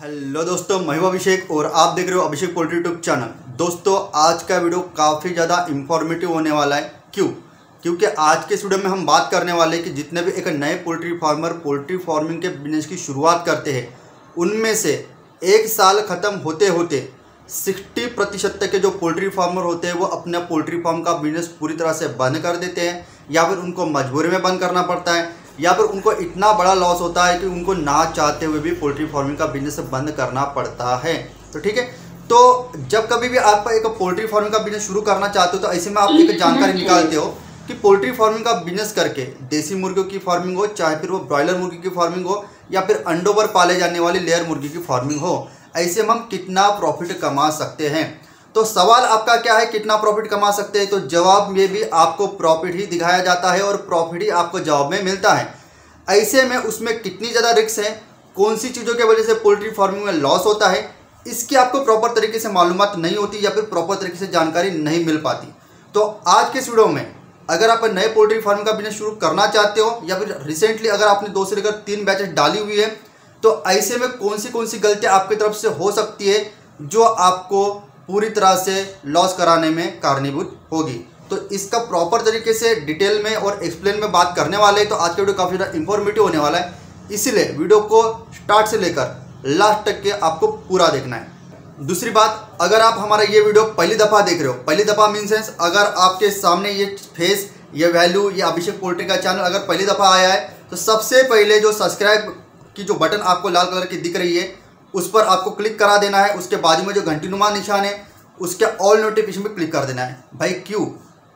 Hello दोस्तों, मैं हूं अभिषेक और आप देख रहे हो अभिषेक पोल्ट्री यूट्यूब चैनल। दोस्तों, आज का वीडियो काफ़ी ज़्यादा इंफॉर्मेटिव होने वाला है। क्योंकि आज के इस वीडियो में हम बात करने वाले हैं कि जितने भी एक नए पोल्ट्री फार्मर पोल्ट्री फार्मिंग के बिजनेस की शुरुआत करते हैं, उनमें से एक साल ख़त्म होते होते 60% तक के जो पोल्ट्री फार्मर होते हैं वो अपना पोल्ट्री फार्म का बिजनेस पूरी तरह से बंद कर देते हैं, या फिर उनको मजबूरी में बंद करना पड़ता है, या फिर उनको इतना बड़ा लॉस होता है कि उनको ना चाहते हुए भी पोल्ट्री फार्मिंग का बिजनेस बंद करना पड़ता है। तो ठीक है, तो जब कभी भी आप एक पोल्ट्री फार्मिंग का बिजनेस शुरू करना चाहते हो तो ऐसे में आप एक जानकारी निकालते हो कि पोल्ट्री फार्मिंग का बिजनेस करके देसी मुर्गियों की फार्मिंग हो, चाहे फिर वो ब्रॉयलर मुर्गी की फार्मिंग हो, या फिर अंडों पर पाले जाने वाली लेयर मुर्गी की फार्मिंग हो, ऐसे में हम कितना प्रॉफिट कमा सकते हैं। तो सवाल आपका क्या है, कितना प्रॉफिट कमा सकते हैं? तो जवाब में भी आपको प्रॉफिट ही दिखाया जाता है और प्रॉफिट ही आपको जवाब में मिलता है। ऐसे में उसमें कितनी ज़्यादा रिस्क है, कौन सी चीज़ों की वजह से पोल्ट्री फार्मिंग में लॉस होता है, इसकी आपको प्रॉपर तरीके से मालूमात नहीं होती या फिर प्रॉपर तरीके से जानकारी नहीं मिल पाती। तो आज के इस वीडियो में अगर आप नए पोल्ट्री फार्मिंग का बिजनेस शुरू करना चाहते हो, या फिर रिसेंटली अगर आपने 2 से लेकर 3 बैचेस डाली हुई है, तो ऐसे में कौन सी गलतियां आपकी तरफ से हो सकती है जो आपको पूरी तरह से लॉस कराने में कारणीभूत होगी। तो इसका प्रॉपर तरीके से डिटेल में और एक्सप्लेन में बात करने वाले हैं। तो आज का वीडियो काफ़ी ज़्यादा इंफॉर्मेटिव होने वाला है, इसीलिए वीडियो को स्टार्ट से लेकर लास्ट तक के आपको पूरा देखना है। दूसरी बात, अगर आप हमारा ये वीडियो पहली दफ़ा देख रहे हो, पहली दफ़ा मीन सेंस अगर आपके सामने ये फेस, ये वैल्यू, ये अभिषेक पोल्ट्री का चैनल अगर पहली दफ़ा आया है, तो सबसे पहले जो सब्सक्राइब की जो बटन आपको लाल कलर की दिख रही है उस पर आपको क्लिक करा देना है। उसके बाजू में जो घंटीनुमा निशान है उसके ऑल नोटिफिकेशन पे क्लिक कर देना है। भाई क्यों,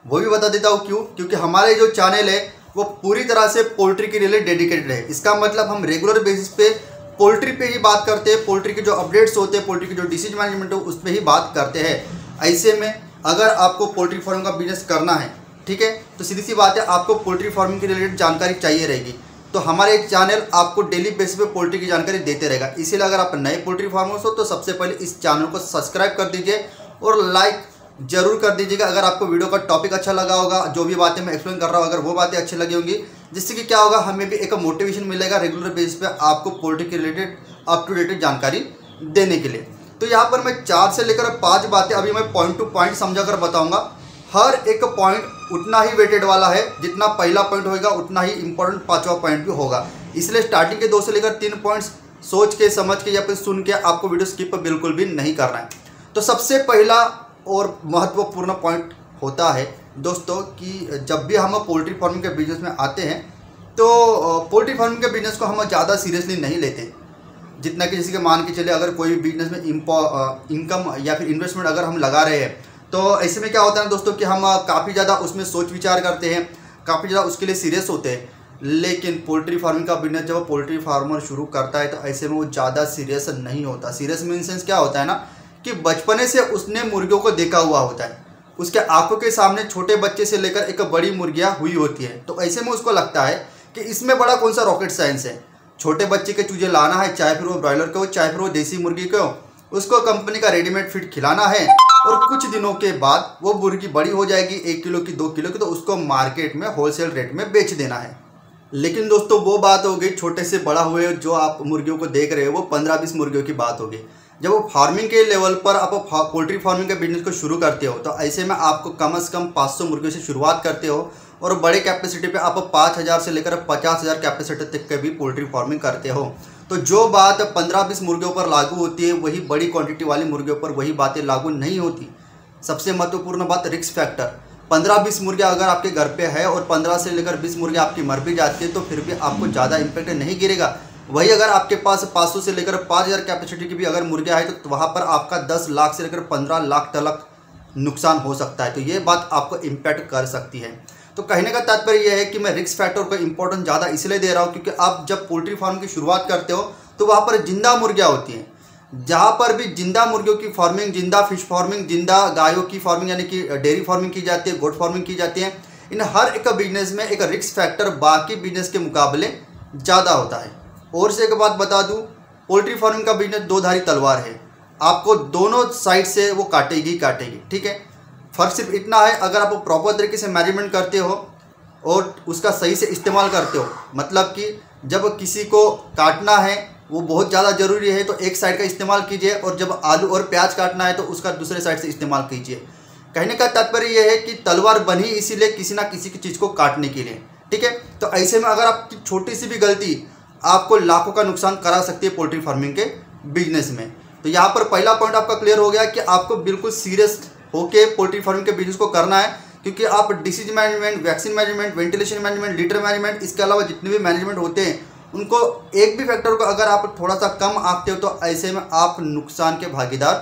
वो भी बता देता हूँ क्यों। क्योंकि हमारे जो चैनल है वो पूरी तरह से पोल्ट्री के लिए डेडिकेटेड है। इसका मतलब हम रेगुलर बेसिस पे पोल्ट्री पे ही बात करते हैं, पोल्ट्री के जो अपडेट्स होते हैं, पोल्ट्री की जो डिसीज मैनेजमेंट है उस पर ही बात करते हैं। ऐसे में अगर आपको पोल्ट्री फार्मिंग का बिजनेस करना है, ठीक है, तो सीधी सी बात है आपको पोल्ट्री फार्मिंग के रिलेटेड जानकारी चाहिए रहेगी। तो हमारे चैनल आपको डेली बेसिस पे पोल्ट्री की जानकारी देते रहेगा। इसीलिए अगर आप नए पोल्ट्री फार्मर्स हो तो सबसे पहले इस चैनल को सब्सक्राइब कर दीजिए और लाइक जरूर कर दीजिएगा। अगर आपको वीडियो का टॉपिक अच्छा लगा होगा, जो भी बातें मैं एक्सप्लेन कर रहा हूँ अगर वो बातें अच्छी लगी होंगी, जिससे कि क्या होगा, हमें भी एक मोटिवेशन मिलेगा रेगुलर बेसिस पे आपको पोल्ट्री के रिलेटेड अप टू डेट जानकारी देने के लिए। तो यहाँ पर मैं 4 से लेकर 5 बातें अभी मैं पॉइंट टू पॉइंट समझा कर बताऊँगा। हर एक पॉइंट उतना ही वेटेड वाला है, जितना पहला पॉइंट होगा उतना ही इंपॉर्टेंट 5वां पॉइंट भी होगा। इसलिए स्टार्टिंग के 2 से लेकर 3 पॉइंट्स सोच के, समझ के या फिर सुन के आपको वीडियो स्किप बिल्कुल भी नहीं करना है। तो सबसे पहला और महत्वपूर्ण पॉइंट होता है दोस्तों कि जब भी हम पोल्ट्री फार्मिंग के बिजनेस में आते हैं तो पोल्ट्री फार्मिंग के बिजनेस को हम ज़्यादा सीरियसली नहीं लेते। जितना कि जैसे कि मान के चले, अगर कोई भी बिजनेस में इनकम या फिर इन्वेस्टमेंट अगर हम लगा रहे हैं, तो ऐसे में क्या होता है दोस्तों कि हम काफ़ी ज़्यादा उसमें सोच विचार करते हैं, काफ़ी ज़्यादा उसके लिए सीरियस होते हैं। लेकिन पोल्ट्री फार्मिंग का बिजनेस जब पोल्ट्री फार्मर शुरू करता है तो ऐसे में वो ज़्यादा सीरियस नहीं होता। सीरियस मीन सेंस क्या होता है ना कि बचपने से उसने मुर्गियों को देखा हुआ होता है, उसके आंखों के सामने छोटे बच्चे से लेकर एक बड़ी मुर्गियाँ हुई होती है। तो ऐसे में उसको लगता है कि इसमें बड़ा कौन सा रॉकेट साइंस है, छोटे बच्चे के चूजे लाना है, चाहे फिर वो ब्रॉयलर के हो चाहे फिर वो देसी मुर्गी के हो, उसको कंपनी का रेडीमेड फीड खिलाना है और कुछ दिनों के बाद वो मुर्गी बड़ी हो जाएगी 1 किलो की 2 किलो की, तो उसको मार्केट में होलसेल रेट में बेच देना है। लेकिन दोस्तों वो बात हो गई छोटे से बड़ा हुए जो आप मुर्गियों को देख रहे हो, वो 15-20 मुर्गियों की बात होगी। जब वो फार्मिंग के लेवल पर आप पोल्ट्री फार्मिंग के बिजनेस को शुरू करते हो तो ऐसे में आपको कम से कम 500 मुर्गियों से शुरुआत करते हो और बड़े कैपेसिटी पे आप 5000 से लेकर 50,000 कैपेसिटी तक के भी पोल्ट्री फार्मिंग करते हो। तो जो बात 15-20 मुर्गियों पर लागू होती है वही बड़ी क्वांटिटी वाली मुर्गियों पर वही बातें लागू नहीं होती। सबसे महत्वपूर्ण बात रिस्क फैक्टर। 15-20 मुर्गियाँ अगर आपके घर पे है और 15 से लेकर 20 मुर्गियाँ आपकी मर भी जाती है तो फिर भी आपको ज़्यादा इम्पैक्ट नहीं गिरेगा। वही अगर आपके पास 500 से लेकर 5000 कैपेसिटी की भी अगर मुर्गियाँ है तो वहाँ पर आपका 10 लाख से लेकर 15 लाख तक नुकसान हो सकता है। तो ये बात आपको इम्पैक्ट कर सकती है। तो कहने का तात्पर्य यह है कि मैं रिस्क फैक्टर को इंपॉर्टेंस ज़्यादा इसलिए दे रहा हूँ क्योंकि आप जब पोल्ट्री फार्म की शुरुआत करते हो तो वहाँ पर जिंदा मुर्गियाँ होती हैं। जहाँ पर भी जिंदा मुर्गियों की फार्मिंग, जिंदा फिश फार्मिंग, जिंदा गायों की फार्मिंग यानी कि डेयरी फार्मिंग की जाती है, गोट फार्मिंग की जाती है, इन हर एक बिजनेस में एक रिस्क फैक्टर बाकी बिजनेस के मुकाबले ज़्यादा होता है। और से एक बात बता दूं, पोल्ट्री फार्मिंग का बिजनेस 2 धारी तलवार है, आपको दोनों साइड से वो काटेगी ही काटेगी। ठीक है, फर्क सिर्फ इतना है अगर आप प्रॉपर तरीके से मैनेजमेंट करते हो और उसका सही से इस्तेमाल करते हो, मतलब कि जब किसी को काटना है वो बहुत ज़्यादा ज़रूरी है, तो एक साइड का इस्तेमाल कीजिए और जब आलू और प्याज काटना है तो उसका दूसरे साइड से इस्तेमाल कीजिए। कहने का तात्पर्य यह है कि तलवार बनी इसीलिए किसी ना किसी की चीज़ को काटने के लिए, ठीक है। तो ऐसे में अगर आपकी छोटी सी भी गलती आपको लाखों का नुकसान करा सकती है पोल्ट्री फार्मिंग के बिजनेस में। तो यहाँ पर पहला पॉइंट आपका क्लियर हो गया कि आपको बिल्कुल सीरियस होके पोल्ट्री फार्मिंग के बिजनेस को करना है, क्योंकि आप disease management, vaccine management, ventilation management, litre management, इसके अलावा जितने भी मैनेजमेंट होते हैं उनको एक भी फैक्टर को अगर आप थोड़ा सा कम आंकते हो तो ऐसे में आप नुकसान के भागीदार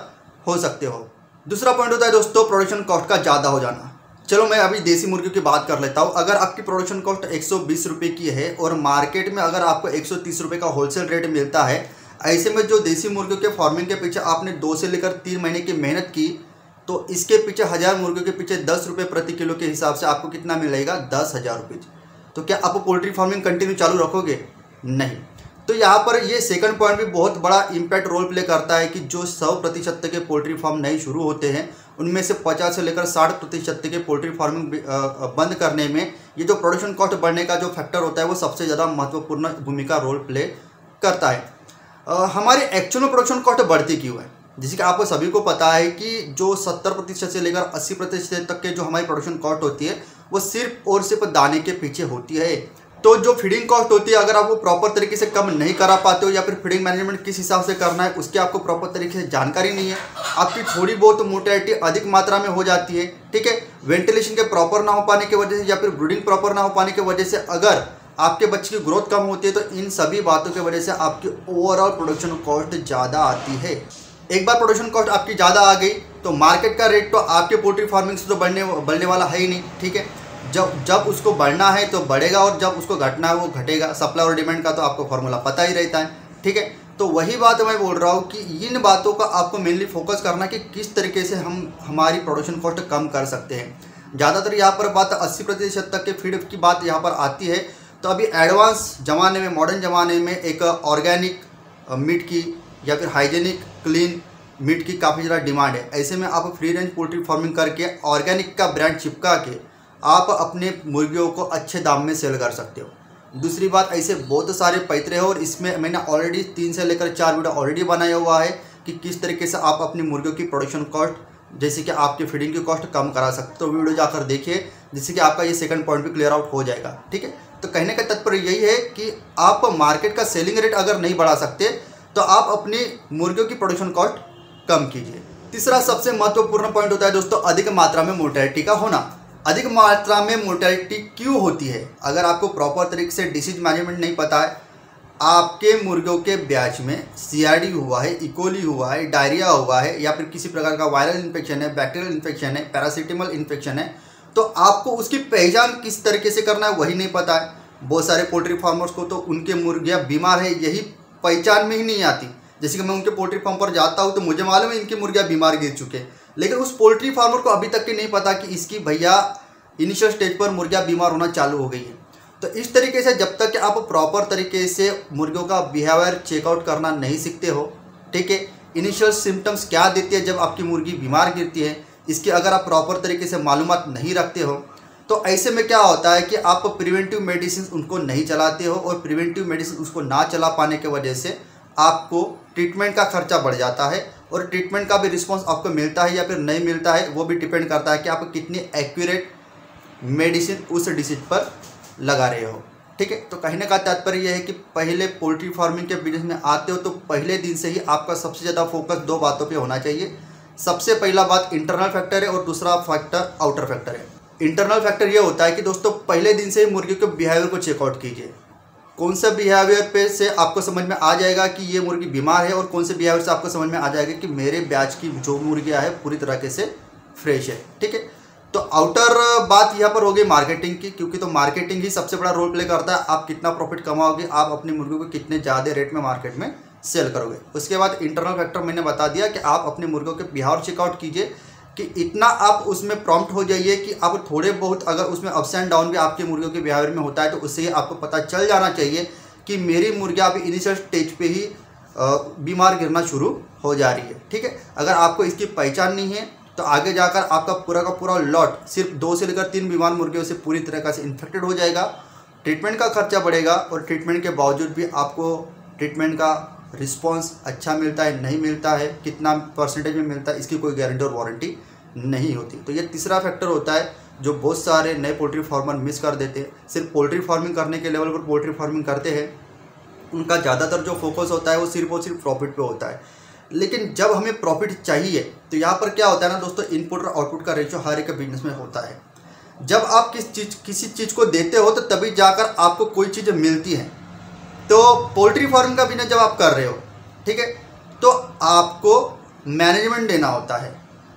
हो सकते हो। दूसरा पॉइंट होता है दोस्तों प्रोडक्शन कॉस्ट का ज़्यादा हो जाना। चलो मैं अभी देसी मुर्गियों की बात कर लेता हूँ। अगर आपकी प्रोडक्शन कॉस्ट 120 रुपये की है और मार्केट में अगर आपको 130 रुपये का होलसेल रेट मिलता है, ऐसे में जो देसी मुर्गियों के फार्मिंग के पीछे आपने 2 से लेकर 3 महीने की मेहनत की, तो इसके पीछे 1000 मुर्गियों के पीछे 10 रुपये प्रति किलो के हिसाब से आपको कितना मिलेगा? 10,000 रुपये। तो क्या आप पोल्ट्री फार्मिंग कंटिन्यू चालू रखोगे? नहीं। तो यहाँ पर ये सेकंड पॉइंट भी बहुत बड़ा इम्पैक्ट रोल प्ले करता है कि जो 100% के पोल्ट्री फार्म नए शुरू होते हैं उनमें से 50 से लेकर 60% के पोल्ट्री फार्मिंग बंद करने में ये जो प्रोडक्शन कॉस्ट बढ़ने का जो फैक्टर होता है वो सबसे ज़्यादा महत्वपूर्ण भूमिका रोल प्ले करता है। हमारी एक्चुअल में प्रोडक्शन कॉस्ट बढ़ती क्यों है? जैसे कि आपको सभी को पता है कि जो 70% से लेकर 80% तक के जो हमारी प्रोडक्शन कॉस्ट होती है वो सिर्फ और सिर्फ दाने के पीछे होती है। तो जो फीडिंग कॉस्ट होती है अगर आप वो प्रॉपर तरीके से कम नहीं करा पाते हो या फिर फीडिंग मैनेजमेंट किस हिसाब से करना है उसकी आपको प्रॉपर तरीके से जानकारी नहीं है, आपकी थोड़ी बहुत मोर्टेलिटी अधिक मात्रा में हो जाती है, ठीक है। वेंटिलेशन के प्रॉपर ना हो पाने की वजह से या फिर ब्रीडिंग प्रॉपर ना हो पाने की वजह से अगर आपके बच्चे की ग्रोथ कम होती है तो इन सभी बातों की वजह से आपकी ओवरऑल प्रोडक्शन कॉस्ट ज़्यादा आती है। एक बार प्रोडक्शन कॉस्ट आपकी ज़्यादा आ गई तो मार्केट का रेट तो आपके पोल्ट्री फार्मिंग से तो बढ़ने वाला है ही नहीं, ठीक है। जब उसको बढ़ना है तो बढ़ेगा और जब उसको घटना है वो घटेगा। सप्लाई और डिमांड का तो आपको फॉर्मूला पता ही रहता है, ठीक है। तो वही बात मैं बोल रहा हूँ कि इन बातों का आपको मेनली फोकस करना कि किस तरीके से हम हमारी प्रोडक्शन कॉस्ट कम कर सकते हैं। ज़्यादातर यहाँ पर बात 80% तक के फीड की बात यहाँ पर आती है। तो अभी एडवांस ज़माने में, मॉडर्न ज़माने में एक ऑर्गेनिक मीट की या फिर हाइजेनिक क्लीन मीट की काफ़ी ज़्यादा डिमांड है। ऐसे में आप फ्री रेंज पोल्ट्री फार्मिंग करके ऑर्गेनिक का ब्रांड चिपका के आप अपने मुर्गियों को अच्छे दाम में सेल कर सकते हो। दूसरी बात, ऐसे बहुत सारे पैतरे हैं और इसमें मैंने ऑलरेडी 3 से लेकर 4 वीडियो ऑलरेडी बनाया हुआ है कि किस तरीके से आप अपनी मुर्गियों की प्रोडक्शन कॉस्ट जैसे कि आपकी फीडिंग की कॉस्ट कम करा सकते हो। तो वीडियो जाकर देखिए जिससे कि आपका ये सेकंड पॉइंट भी क्लियर आउट हो जाएगा, ठीक है। तो कहने का तात्पर्य यही है कि आप मार्केट का सेलिंग रेट अगर नहीं बढ़ा सकते तो आप अपनी मुर्गियों की प्रोडक्शन कॉस्ट कम कीजिए। तीसरा सबसे महत्वपूर्ण पॉइंट होता है दोस्तों अधिक मात्रा में मोर्टेलिटी का होना। अधिक मात्रा में मोर्टेलिटी क्यों होती है? अगर आपको प्रॉपर तरीके से डिसीज मैनेजमेंट नहीं पता है, आपके मुर्गियों के बैच में CRD हुआ है, इकोली हुआ है, डायरिया हुआ है या फिर किसी प्रकार का वायरल इन्फेक्शन है, बैक्टीरियल इन्फेक्शन है, पैरासिटामोल इन्फेक्शन है, तो आपको उसकी पहचान किस तरीके से करना है वही नहीं पता है। बहुत सारे पोल्ट्री फार्मर्स को तो उनके मुर्गियाँ बीमार है यही पहचान में ही नहीं आती। जैसे कि मैं उनके पोल्ट्री फार्म पर जाता हूँ तो मुझे मालूम है इनकी मुर्गियाँ बीमार गिर चुके हैं, लेकिन उस पोल्ट्री फार्मर को अभी तक के नहीं पता कि इसकी भैया इनिशियल स्टेज पर मुर्गियाँ बीमार होना चालू हो गई है। तो इस तरीके से जब तक कि आप प्रॉपर तरीके से मुर्गियों का बिहेवियर चेकआउट करना नहीं सीखते हो, ठीक है, इनिशियल सिम्टम्स क्या देती है जब आपकी मुर्गी बीमार गिरती है, इसकी अगर आप प्रॉपर तरीके से मालूमात नहीं रखते हो तो ऐसे में क्या होता है कि आप प्रिवेंटिव मेडिसिन उनको नहीं चलाते हो और प्रिवेंटिव मेडिसिन उसको ना चला पाने की वजह से आपको ट्रीटमेंट का खर्चा बढ़ जाता है और ट्रीटमेंट का भी रिस्पॉन्स आपको मिलता है या फिर नहीं मिलता है वो भी डिपेंड करता है कि आप कितनी एक्यूरेट मेडिसिन उस डिसीज पर लगा रहे हो, ठीक है। तो कहने का तात्पर्य यह है कि पहले पोल्ट्री फार्मिंग के बिजनेस में आते हो तो पहले दिन से ही आपका सबसे ज़्यादा फोकस 2 बातों पे होना चाहिए। सबसे पहला बात इंटरनल फैक्टर है और दूसरा फैक्टर आउटर फैक्टर है। इंटरनल फैक्टर ये होता है कि दोस्तों पहले दिन से ही मुर्गी के बिहेवियर को चेकआउट कीजिए। कौन सा बिहेवियर पे से आपको समझ में आ जाएगा कि ये मुर्गी बीमार है और कौन से बिहेवियर से आपको समझ में आ जाएगा कि मेरे बैच की जो मुर्गियाँ है पूरी तरीके से फ्रेश है, ठीक है। तो आउटर बात यहाँ पर हो गई मार्केटिंग की, क्योंकि तो मार्केटिंग ही सबसे बड़ा रोल प्ले करता है। आप कितना प्रॉफिट कमाओगे, आप अपनी मुर्गी को कितने ज़्यादा रेट में मार्केट में सेल करोगे। उसके बाद इंटरनल फैक्टर मैंने बता दिया कि आप अपने मुर्गियों के बिहेवियर चेकआउट कीजिए कि इतना आप उसमें प्रॉम्प्ट हो जाइए कि आप थोड़े बहुत अगर उसमें अप्स एंड डाउन भी आपके मुर्गियों के बिहेवियर में होता है तो उससे आपको पता चल जाना चाहिए कि मेरी मुर्गियाँ अभी इनिशियल स्टेज पे ही बीमार गिरना शुरू हो जा रही है, ठीक है। अगर आपको इसकी पहचान नहीं है तो आगे जाकर आपका पूरा का पूरा लॉट सिर्फ 2 से लेकर 3 बीमार मुर्गियों से पूरी तरह से इन्फेक्टेड हो जाएगा। ट्रीटमेंट का खर्चा बढ़ेगा और ट्रीटमेंट के बावजूद भी आपको ट्रीटमेंट का रिस्पॉन्स अच्छा मिलता है नहीं मिलता है, कितना परसेंटेज में मिलता है, इसकी कोई गारंटी और वारंटी नहीं होती। तो ये तीसरा फैक्टर होता है जो बहुत सारे नए पोल्ट्री फार्मर मिस कर देते हैं। सिर्फ पोल्ट्री फार्मिंग करने के लेवल पर पोल्ट्री फार्मिंग करते हैं, उनका ज़्यादातर जो फोकस होता है वो सिर्फ और सिर्फ प्रॉफिट पे होता है। लेकिन जब हमें प्रॉफिट चाहिए तो यहाँ पर क्या होता है ना दोस्तों, इनपुट और आउटपुट का रेशियो हर एक बिजनेस में होता है। जब आप किसी चीज़ को देते हो तो तभी जाकर आपको कोई चीज़ मिलती है। तो पोल्ट्री फार्म का बिजनेस जब आप कर रहे हो, ठीक है, तो आपको मैनेजमेंट देना होता है,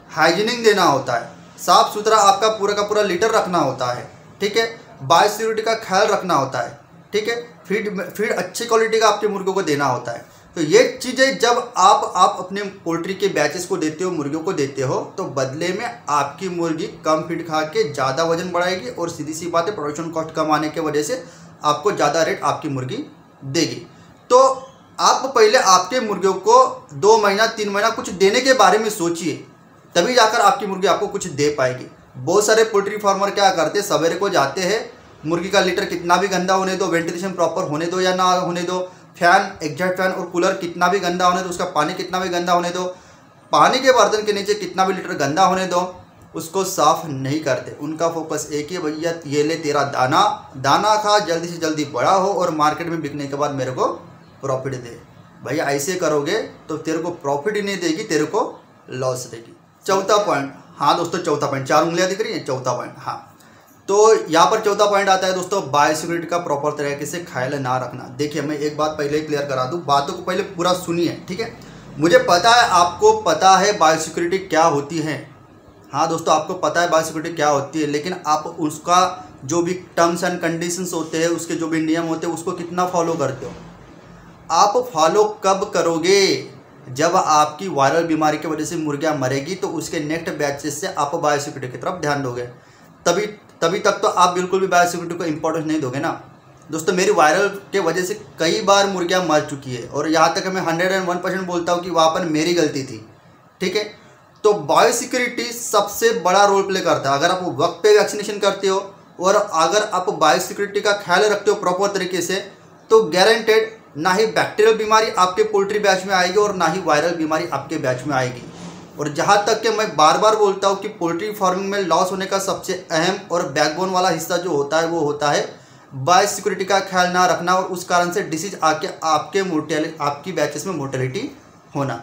हाइजीनिंग देना होता है, साफ़ सुथरा आपका पूरा का पूरा लीटर रखना होता है, ठीक है, बायोसिक्योरिटी का ख्याल रखना होता है, ठीक है, फीड अच्छी क्वालिटी का आपके मुर्गों को देना होता है। तो ये चीज़ें जब आप अपने पोल्ट्री के बैचेस को देते हो, मुर्गियों को देते हो, तो बदले में आपकी मुर्गी कम फीड खा के ज़्यादा वजन बढ़ाएगी और सीधी सी बात है प्रोडक्शन कॉस्ट कम आने की वजह से आपको ज़्यादा रेट आपकी मुर्गी देगी। तो आप पहले आपके मुर्गियों को 2 महीना 3 महीना कुछ देने के बारे में सोचिए, तभी जाकर आपकी मुर्गी आपको कुछ दे पाएगी। बहुत सारे पोल्ट्री फार्मर क्या करते हैं, सवेरे को जाते हैं, मुर्गी का लीटर कितना भी गंदा होने दो, वेंटिलेशन प्रॉपर होने दो या ना होने दो, फैन एग्जॉस्ट फैन और कूलर कितना भी गंदा होने दो, उसका पानी कितना भी गंदा होने दो, पानी के बर्तन के नीचे कितना भी लीटर गंदा होने दो, उसको साफ़ नहीं करते। उनका फोकस एक ही, भैया ये ले तेरा दाना, दाना खा, जल्दी से जल्दी बड़ा हो और मार्केट में बिकने के बाद मेरे को प्रॉफिट दे। भैया ऐसे करोगे तो तेरे को प्रॉफिट ही नहीं देगी, तेरे को लॉस देगी। चौथा पॉइंट, हाँ दोस्तों चौथा पॉइंट, 4 उंगलियाँ दिख रही हैं, चौथा पॉइंट, हाँ। तो यहाँ पर चौथा पॉइंट आता है दोस्तों, बायोसिक्योरिटी का प्रॉपर तरीके से ख्याल ना रखना। देखिए मैं एक बात पहले क्लियर करा दूँ, बातों को पहले पूरा सुनिए, ठीक है। मुझे पता है आपको पता है बायोसिक्योरिटी क्या होती है, हाँ दोस्तों आपको पता है बायोसिक्योरिटी क्या होती है, लेकिन आप उसका जो भी टर्म्स एंड कंडीशंस होते हैं, उसके जो भी नियम होते हैं, उसको कितना फॉलो करते हो। आप फॉलो कब करोगे, जब आपकी वायरल बीमारी की वजह से मुर्गियाँ मरेगी तो उसके नेक्स्ट बैचेस से आप बायोसिक्योरिटी की तरफ ध्यान दोगे। तभी तक तो आप बिल्कुल भी बायोसिक्योरिटी को इंपॉर्टेंस नहीं दोगे ना दोस्तों। मेरी वायरल के वजह से कई बार मुर्गियाँ मर चुकी है और यहाँ तक मैं 101% बोलता हूँ कि वहाँ पर मेरी गलती थी, ठीक है। तो बायोसिक्योरिटी सबसे बड़ा रोल प्ले करता है। अगर आप वक्त पे वैक्सीनेशन करते हो और अगर आप बायोसिक्योरिटी का ख्याल रखते हो प्रॉपर तरीके से, तो गारंटेड ना ही बैक्टीरियल बीमारी आपके पोल्ट्री बैच में आएगी और ना ही वायरल बीमारी आपके बैच में आएगी। और जहाँ तक कि मैं बार बार बोलता हूँ कि पोल्ट्री फार्मिंग में लॉस होने का सबसे अहम और बैकबोन वाला हिस्सा जो होता है वो होता है बायोसिक्योरिटी का ख्याल ना रखना, और उस कारण से डिसीज आके आपकी बैचेस में मोर्टेलिटी होना।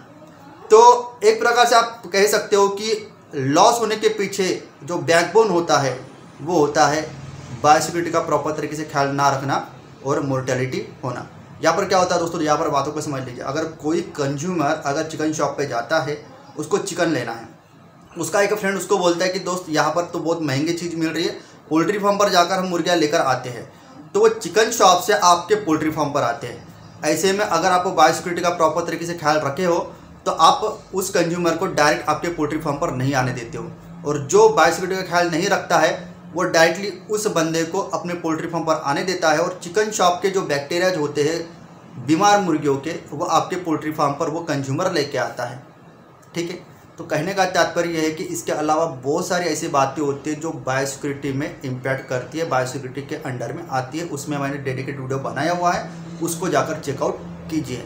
तो एक प्रकार से आप कह सकते हो कि लॉस होने के पीछे जो बैकबोन होता है वो होता है बायोसिक्योरिटी का प्रॉपर तरीके से ख्याल ना रखना और मोर्टेलिटी होना। यहाँ पर क्या होता है दोस्तों, यहाँ पर बातों को समझ लीजिए। अगर कोई कंज्यूमर अगर चिकन शॉप पे जाता है, उसको चिकन लेना है, उसका एक फ्रेंड उसको बोलता है कि दोस्त यहाँ पर तो बहुत महंगी चीज़ मिल रही है, पोल्ट्री फार्म पर जाकर हम मुर्गियाँ लेकर आते हैं। तो वो चिकन शॉप से आपके पोल्ट्री फार्म पर आते हैं। ऐसे में अगर आप बायोसिक्योरिटी का प्रॉपर तरीके से ख्याल रखे हो तो आप उस कंज्यूमर को डायरेक्ट आपके पोल्ट्री फार्म पर नहीं आने देते हो, और जो बायोसिक्योरिटी का ख्याल नहीं रखता है वो डायरेक्टली उस बंदे को अपने पोल्ट्री फार्म पर आने देता है, और चिकन शॉप के जो बैक्टीरियाज होते हैं बीमार मुर्गियों के, वो आपके पोल्ट्री फार्म पर वो कंज्यूमर लेके आता है, ठीक है। तो कहने का तात्पर्य यह है कि इसके अलावा बहुत सारी ऐसी बातें होती हैं जो बायोसिक्योरिटी में इम्पैक्ट करती है, बायोसिक्योरिटी के अंडर में आती है। उसमें मैंने डेडिकेटेड वीडियो बनाया हुआ है, उसको जाकर चेकआउट कीजिए।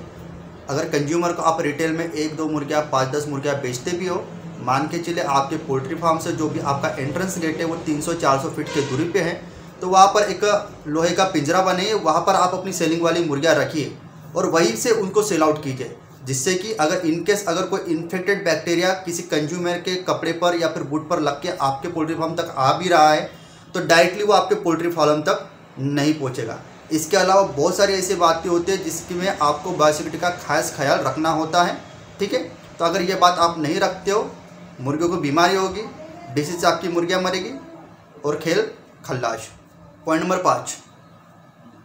अगर कंज्यूमर को आप रिटेल में 1-2 मुर्गियाँ 5-10 मुर्गियाँ बेचते भी हो, मान के चले आपके पोल्ट्री फार्म से जो भी आपका एंट्रेंस गेट है वो 300-400 फीट के दूरी पे है, तो वहाँ पर एक लोहे का पिंजरा बनाइए, वहाँ पर आप अपनी सेलिंग वाली मुर्गियाँ रखिए और वहीं से उनको सेल आउट कीजिए, जिससे कि अगर इनकेस अगर कोई इन्फेक्टेड बैक्टीरिया किसी कंज्यूमर के कपड़े पर या फिर बूट पर लग के आपके पोल्ट्री फार्म तक आ भी रहा है तो डायरेक्टली वो आपके पोल्ट्री फार्म तक नहीं पहुँचेगा। इसके अलावा बहुत सारी ऐसी बातें होती है जिसकी में आपको बायोसिक्योरिटी का खास ख्याल रखना होता है, ठीक है। तो अगर ये बात आप नहीं रखते हो, मुर्गियों को बीमारी होगी, डिसीज से आपकी मुर्गियाँ मरेगी और खेल खल्लाश। पॉइंट नंबर 5,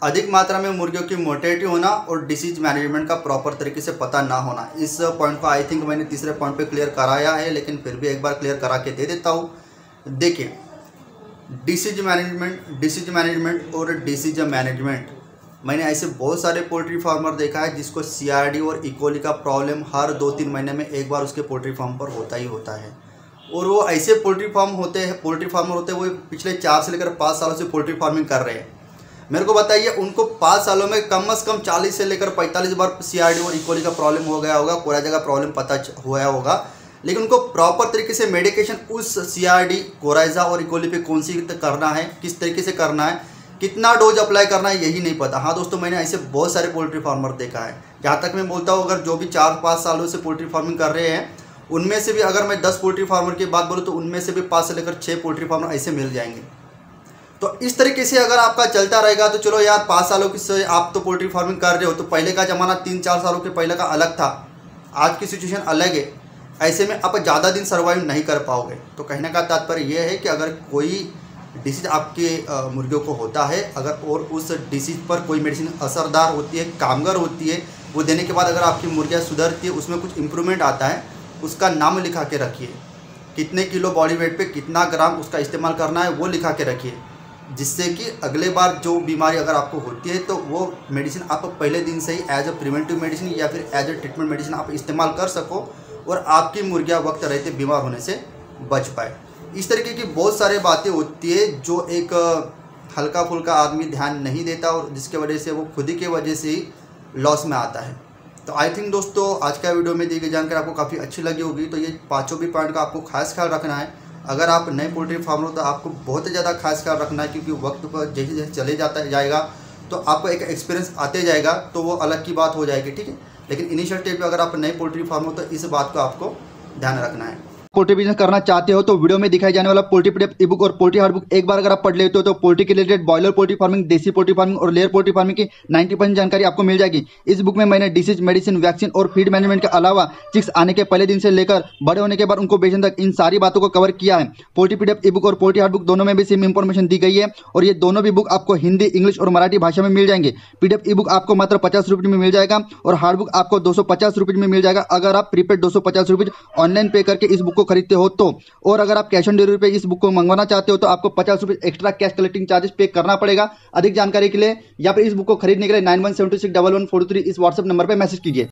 अधिक मात्रा में मुर्गियों की मोर्टेलिटी होना और डिसीज मैनेजमेंट का प्रॉपर तरीके से पता ना होना। इस पॉइंट को आई थिंक मैंने तीसरे पॉइंट पे क्लियर कराया है, लेकिन फिर भी एक बार क्लियर करा के दे देता हूँ। देखिए, डिसीज मैनेजमेंट और डिसीज मैनेजमेंट, मैंने ऐसे बहुत सारे पोल्ट्री फार्मर देखा है जिसको CRD और इकोली का प्रॉब्लम हर 2-3 महीने में एक बार उसके पोल्ट्री फार्म पर होता ही होता है। और वो ऐसे पोल्ट्री फार्मर होते हैं वो पिछले 4 से लेकर 5 सालों से पोल्ट्री फार्मिंग कर रहे हैं। मेरे को बताइए उनको 5 सालों में कम से कम 40 से लेकर 45 बार CRD और इकोली का प्रॉब्लम हो गया होगा, कोराइजा का प्रॉब्लम पता हुआ होगा, लेकिन उनको प्रॉपर तरीके से मेडिकेशन उस CRD, कोराइजा और इकोली पे कौन सी करना है, किस तरीके से करना है, कितना डोज अप्लाई करना है, यही नहीं पता। हाँ दोस्तों, मैंने ऐसे बहुत सारे पोल्ट्री फार्मर देखा है। जहाँ तक मैं बोलता हूँ, अगर जो भी 4-5 सालों से पोल्ट्री फार्मिंग कर रहे हैं, उनमें से भी अगर मैं 10 पोल्ट्री फार्मर की बात बोलूँ तो उनमें से भी 5 से लेकर 6 पोल्ट्री फार्मर ऐसे मिल जाएंगे। तो इस तरीके से अगर आपका चलता रहेगा तो चलो यार, 5 सालों की से आप तो पोल्ट्री फार्मिंग कर रहे हो, तो पहले का ज़माना 3-4 सालों के पहले का अलग था, आज की सिचुएशन अलग है। ऐसे में आप ज़्यादा दिन सर्वाइव नहीं कर पाओगे। तो कहने का तात्पर्य यह है कि अगर कोई डिसीज आपके मुर्गियों को होता है, अगर और उस डिसीज पर कोई मेडिसिन असरदार होती है, कामगार होती है, वो देने के बाद अगर आपकी मुर्गियाँ सुधरती है, उसमें कुछ इम्प्रूवमेंट आता है, उसका नाम लिखा के रखिए। कितने किलो बॉडी वेट पे कितना ग्राम उसका इस्तेमाल करना है वो लिखा के रखिए, जिससे कि अगले बार जो बीमारी अगर आपको होती है तो वो मेडिसिन आप पहले दिन से ही एज अ प्रिवेंटिव मेडिसिन या फिर एज अ ट्रीटमेंट मेडिसिन आप इस्तेमाल कर सको और आपकी मुर्गियाँ वक्त रहते बीमार होने से बच पाए। इस तरीके की बहुत सारी बातें होती है जो एक हल्का फुल्का आदमी ध्यान नहीं देता और जिसके वजह से वो खुद ही के वजह से ही लॉस में आता है। तो आई थिंक दोस्तों, आज का वीडियो में दी गई जानकारी आपको काफ़ी अच्छी लगी होगी। तो ये 5 भी पॉइंट का आपको खास ख्याल रखना है। अगर आप नए पोल्ट्री फार्मर हो तो आपको बहुत ज़्यादा खास ख्याल रखना है, क्योंकि वक्त पर जैसे जैसे चले जाएगा तो आपको एक एक्सपीरियंस आते जाएगा, तो वो अलग की बात हो जाएगी, ठीक है। लेकिन इनिशियल स्टेज पे अगर आप नए पोल्ट्री फार्मर हो तो इस बात को आपको ध्यान रखना है। पोल्ट्री बिजनेस करना चाहते हो तो वीडियो में दिखाई जाने वाला पोल्ट्री पीडीएफ ई बुक और पोल्ट्री हार्ड बुक एक बार अगर आप पढ़ लेते हो तो पोल्ट्री के रिलेटेड बॉयलर पोल्ट्री फार्मिंग, देसी पोल्ट्री फार्मिंग और लेयर पोल्ट्री फार्मिंग की 90% जानकारी आपको मिल जाएगी। इस बुक में मैंने डिसीज, मेडिसिन, वैक्सीन और फीड मैनेजमेंट के अलावा चिक्स आने के पहले दिन से लेकर बड़े होने के बाद उनको बेचने तक इन सारी बातों को कवर किया है। पोल्ट्री पीडीएफ ई बुक और पोल्ट्री हार्ड बुक दोनों में भी सेम इंफॉर्मेशन दी गई है और ये दोनों भी बुक आपको हिंदी, इंग्लिश और मराठी भाषा में मिल जाएंगे। पीडीएफ ई बुक आपको मात्र 50 रुपये में मिल जाएगा और हार्ड बुक आपको 250 रुपये में मिल जाएगा अगर आप प्रीपेड 250 रुपये ऑनलाइन पे करके इस बुक को खरीदते हो तो। और अगर आप कैश ऑन डिलीवरी पे इस बुक को मंगवाना चाहते हो तो आपको 50 रुपये एक्स्ट्रा कैश कलेक्टिंग चार्जेस पे करना पड़ेगा। अधिक जानकारी के लिए या फिर इस बुक को खरीदने के लिए 91761143 इस व्हाट्सएप नंबर पर मैसेज कीजिए।